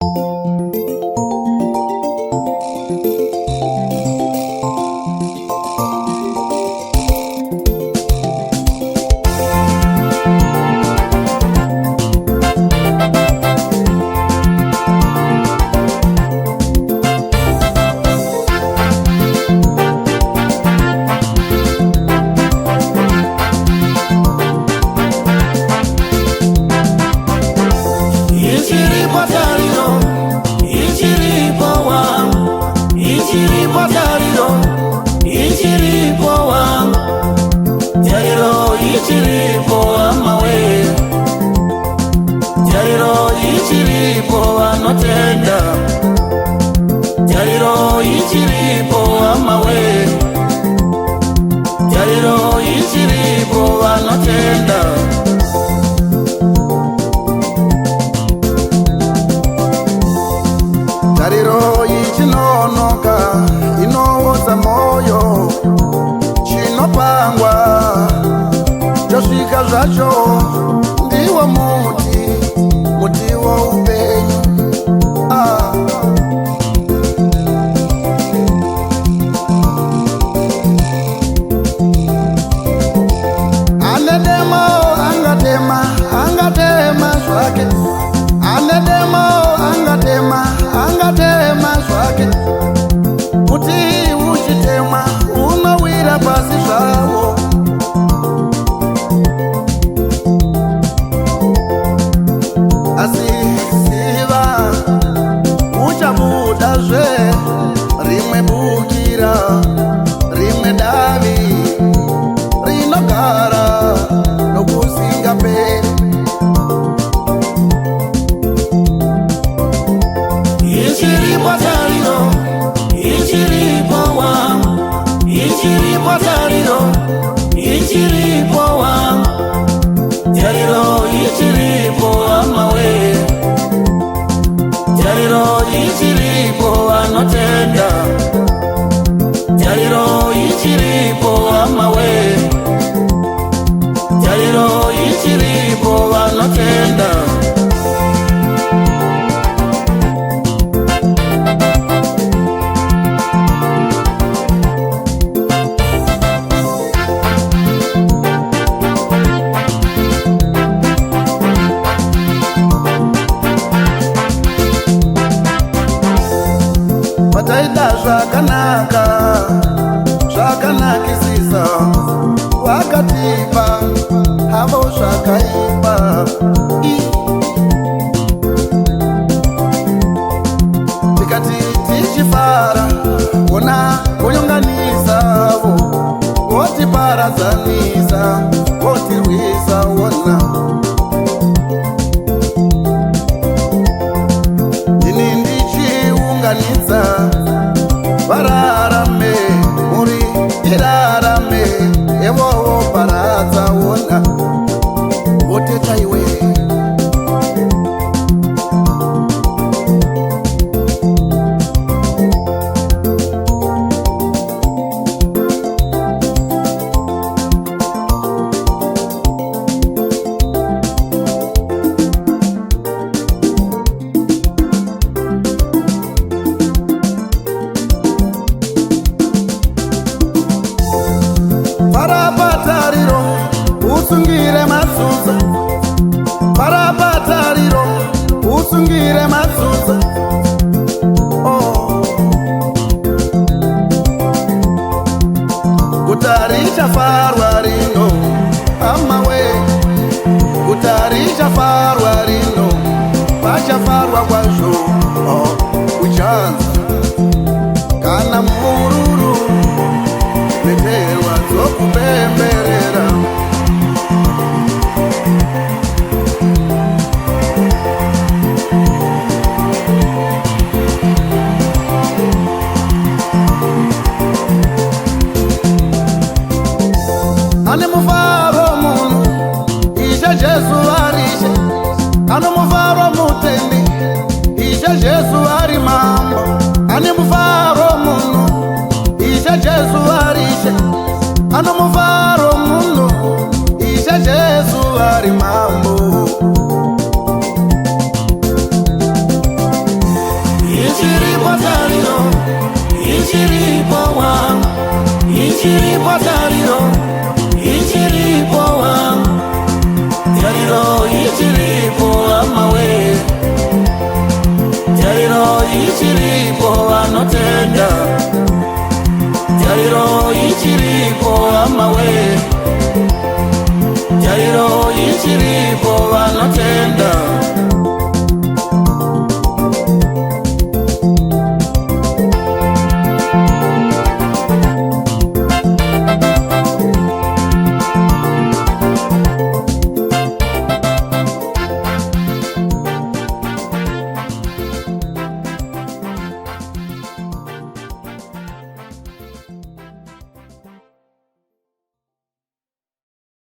Ichiripo Tariro, Ichiripo Tariro, Ichiripo amawe. Tariro, Ichiripo anotenda. Tariro, Ichiripo amawe. Tariro, Ichiripo anotenda. Tariro ichinonoka inoodza moyo, chinopangwa chosvika zvacho, ndiwo muti woupenyu. Ane demo angatema zvake, ane demo angatema zvake. Muti uchitemwa unowira pasi zvawo. Asi ziva uchabudazve rimwe bukira, rimwe davi rinogara nokusingaperi. Ichiripo Tariro, Ichiripo Ichiripo Tariro, Ichiripo Tariro, Ichiripo amawe. Tariro, Ichiripo anotenda. Tariro, Ichiripo amawe. Tariro, Ichiripo anotenda. Taita zvakanaka, zvakanakisisa, wakatipa havo zvakaipa. Tikati tichifara ona kunyonganisavo, votiparadzanisa, votirwisa ona. Ini ndichiunganidza vararame, muri irarame, evovo paradza ona voteta iwe. Tariro, usungire matsutsa. Parapa Tariro, usungire matsutsa. Kutaricha farwa rino, amawe. Kutaricha farwa rino, pacha farwa kwazvo. Uchanza kana mururu meterwa dzokupemberera. Ane mufaro munhu ishe Jesu arishe, ane mufaro mutendi ishe Jesu ari mambo, ane Tariro, Ichiripo wangu, Ichiripo Tariro, Ichiripo wangu, Tariro, Ichiripo amawe, Tariro, Ichiripo anotenda, Tariro, Ichiripo amawe, Tariro, Ichiripo anotenda.